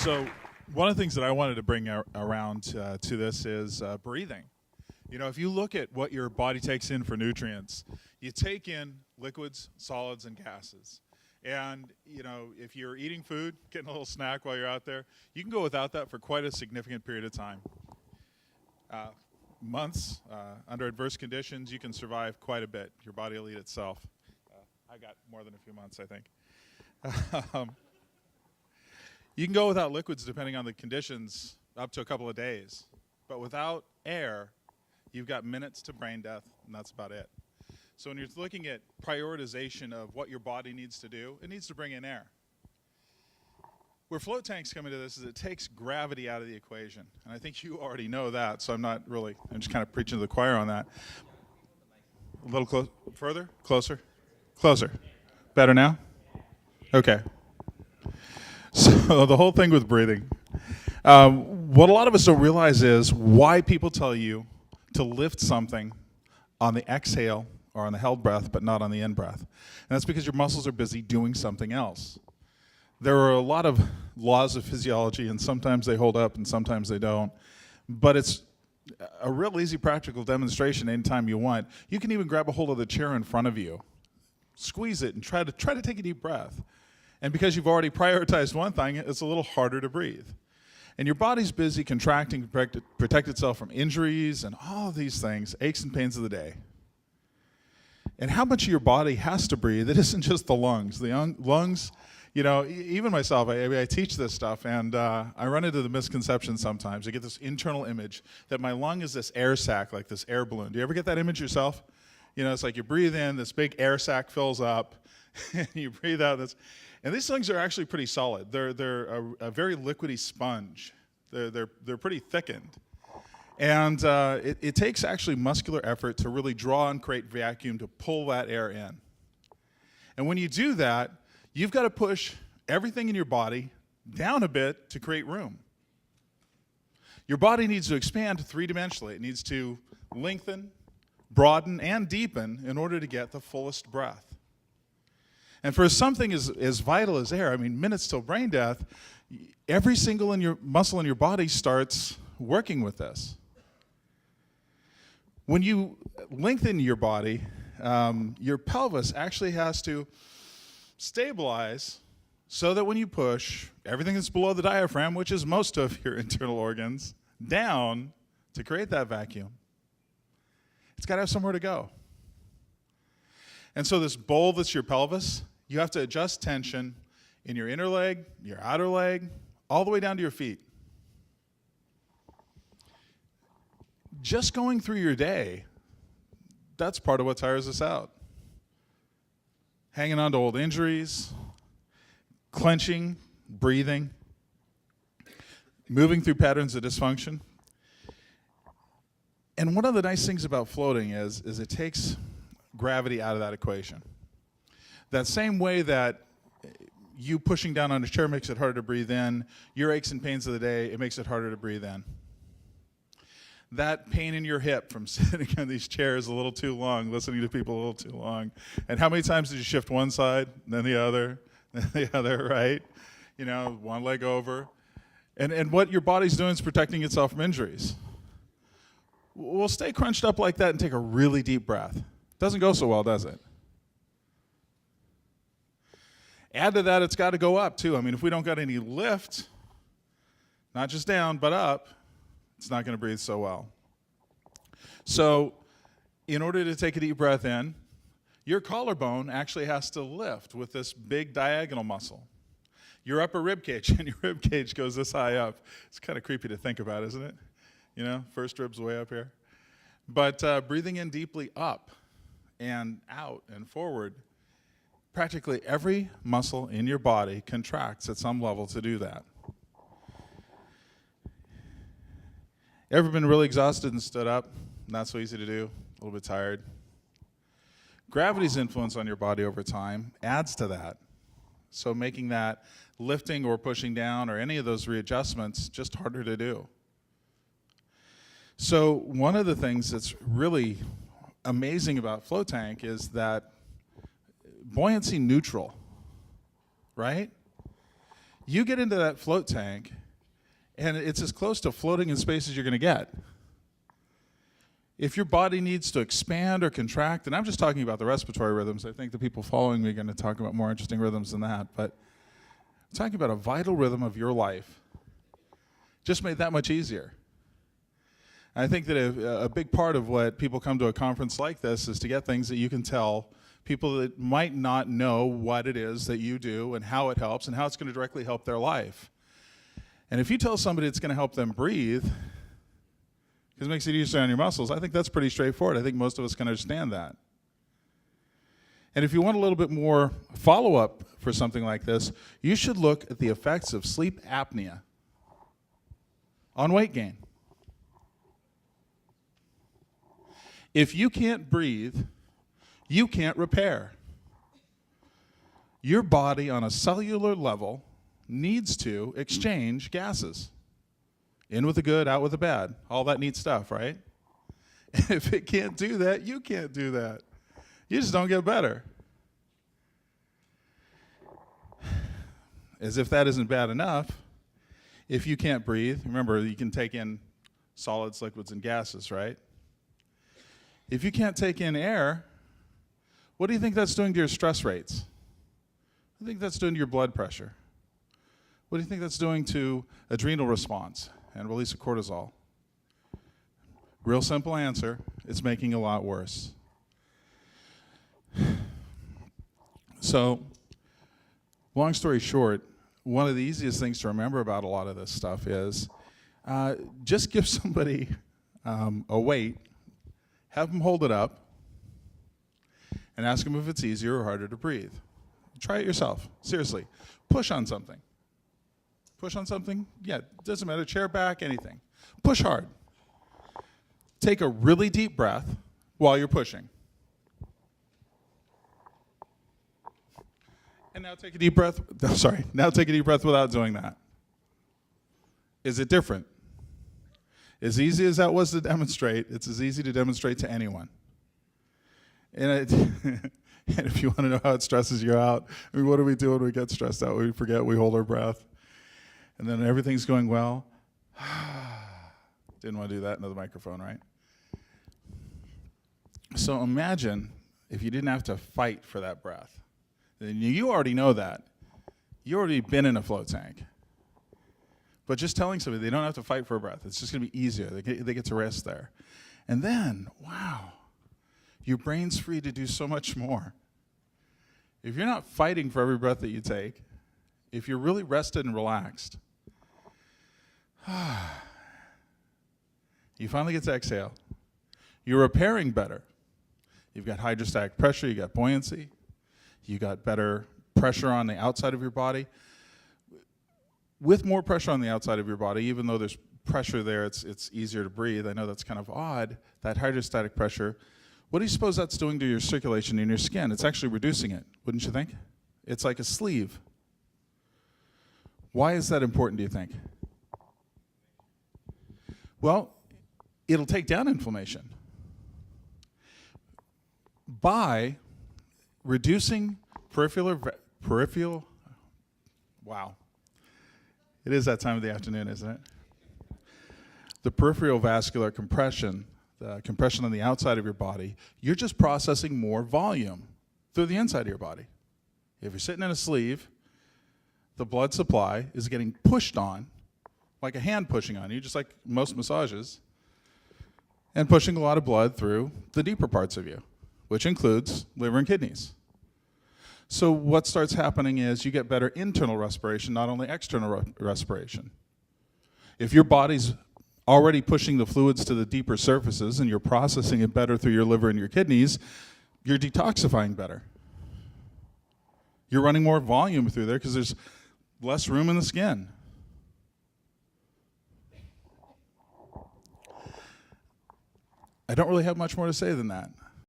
So one of the things that I wanted to bring around to this is breathing. You know, if you look at what your body takes in for nutrients, you take in liquids, solids, and gases. And, you know, if you're eating food, getting a little snack while you're out there, you can go without that for quite a significant period of time. Months, under adverse conditions, you can survive quite a bit. Your body will eat itself. I got more than a few months, I think. You can go without liquids, depending on the conditions, up to a couple of days. But without air, you've got minutes to brain death, and that's about it. So when you're looking at prioritization of what your body needs to do, it needs to bring in air. Where float tanks come into this is it takes gravity out of the equation. And I think you already know that, so I'm just kind of preaching to the choir on that. A little further? Closer? Closer. Better now? Okay. So the whole thing with breathing, what a lot of us don't realize is why people tell you to lift something on the exhale or on the held breath, but not on the in breath. And that's because your muscles are busy doing something else. There are a lot of laws of physiology, and sometimes they hold up and sometimes they don't. But it's a real easy practical demonstration anytime you want. You can even grab a hold of the chair in front of you, squeeze it, and try to take a deep breath. And because you've already prioritized one thing, it's a little harder to breathe. And your body's busy contracting to protect itself from injuries and all of these things, aches and pains of the day. And how much of your body has to breathe? It isn't just the lungs. The lungs, you know, even myself, I teach this stuff, and I run into the misconception sometimes. I get this internal image that my lung is this air sac, like this air balloon. Do you ever get that image yourself? You know, it's like you breathe in, this big air sac fills up, and you breathe out this. And these lungs are actually pretty solid. They're a very liquidy sponge. They're pretty thickened. And it takes actually muscular effort to really draw and create vacuum to pull that air in. And when you do that, you've got to push everything in your body down a bit to create room. Your body needs to expand three-dimensionally. It needs to lengthen, broaden, and deepen in order to get the fullest breath. And for something as vital as air, I mean, minutes till brain death, every single muscle in your body starts working with this. When you lengthen your body, your pelvis actually has to stabilize so that when you push everything that's below the diaphragm, which is most of your internal organs, down to create that vacuum, it's got to have somewhere to go. And so this bowl that's your pelvis, you have to adjust tension in your inner leg, your outer leg, all the way down to your feet. Just going through your day, that's part of what tires us out. Hanging on to old injuries, clenching, breathing, moving through patterns of dysfunction. And one of the nice things about floating is it takes gravity out of that equation. That same way that you pushing down on a chair makes it harder to breathe in, your aches and pains of the day, it makes it harder to breathe in. That pain in your hip from sitting on these chairs a little too long, listening to people a little too long. And how many times did you shift one side, then the other, then the other, right? You know, one leg over. And what your body's doing is protecting itself from injuries. We'll stay crunched up like that and take a really deep breath. Doesn't go so well, does it? Add to that, it's got to go up, too. I mean, if we don't got any lift, not just down, but up, it's not going to breathe so well. So in order to take a deep breath in, your collarbone actually has to lift with this big diagonal muscle. Your upper rib cage, and your rib cage goes this high up. It's kind of creepy to think about, isn't it? You know, first rib's way up here. But breathing in deeply up and out and forward, practically every muscle in your body contracts at some level to do that. Ever been really exhausted and stood up? Not so easy to do, a little bit tired. Gravity's influence on your body over time adds to that. So making that lifting or pushing down or any of those readjustments just harder to do. So one of the things that's really amazing about float tank is that buoyancy neutral, right? You get into that float tank, and it's as close to floating in space as you're going to get. If your body needs to expand or contract, and I'm just talking about the respiratory rhythms, I think the people following me are going to talk about more interesting rhythms than that, but I'm talking about a vital rhythm of your life, just made that much easier. I think that a big part of what people come to a conference like this is to get things that you can tell people that might not know what it is that you do and how it helps and how it's going to directly help their life. And if you tell somebody it's going to help them breathe, because it makes it easier on your muscles, I think that's pretty straightforward. I think most of us can understand that. And if you want a little bit more follow-up for something like this, you should look at the effects of sleep apnea on weight gain. If you can't breathe, you can't repair. Your body on a cellular level needs to exchange gases. In with the good, out with the bad. All that neat stuff, right? If it can't do that, you can't do that. You just don't get better. As if that isn't bad enough, if you can't breathe, remember you can take in solids, liquids, and gases, right? If you can't take in air, what do you think that's doing to your stress rates? What do you think that's doing to your blood pressure? What do you think that's doing to adrenal response and release of cortisol? Real simple answer, it's making it a lot worse. So, long story short, one of the easiest things to remember about a lot of this stuff is just give somebody a weight, have them hold it up, and ask them if it's easier or harder to breathe. Try it yourself, seriously. Push on something. Push on something, yeah, doesn't matter, chair back, anything. Push hard. Take a really deep breath while you're pushing. And now take a deep breath, now take a deep breath without doing that. Is it different? As easy as that was to demonstrate, it's as easy to demonstrate to anyone. And, and if you want to know how it stresses you out, I mean, what do we do when we get stressed out? We forget, we hold our breath. And then everything's going well. Didn't want to do that into the microphone, right? So imagine if you didn't have to fight for that breath. Then you already know that. You already been in a float tank. But just telling somebody they don't have to fight for a breath, it's just going to be easier. They get to rest there. And then, wow, your brain's free to do so much more. If you're not fighting for every breath that you take, if you're really rested and relaxed, you finally get to exhale. You're repairing better. You've got hydrostatic pressure, you got buoyancy, you got better pressure on the outside of your body. With more pressure on the outside of your body, even though there's pressure there, it's easier to breathe. I know that's kind of odd, that hydrostatic pressure. What do you suppose that's doing to your circulation in your skin? It's actually reducing it, wouldn't you think? It's like a sleeve. Why is that important, do you think? Well, it'll take down inflammation by reducing peripheral, wow. It is that time of the afternoon, isn't it? The peripheral vascular compression, the compression on the outside of your body, you're just processing more volume through the inside of your body. If you're sitting in a sleeve, the blood supply is getting pushed on, like a hand pushing on you, just like most massages, and pushing a lot of blood through the deeper parts of you, which includes liver and kidneys. So what starts happening is you get better internal respiration, not only external respiration. If your body's already pushing the fluids to the deeper surfaces and you're processing it better through your liver and your kidneys, you're detoxifying better. You're running more volume through there because there's less room in the skin. I don't really have much more to say than that.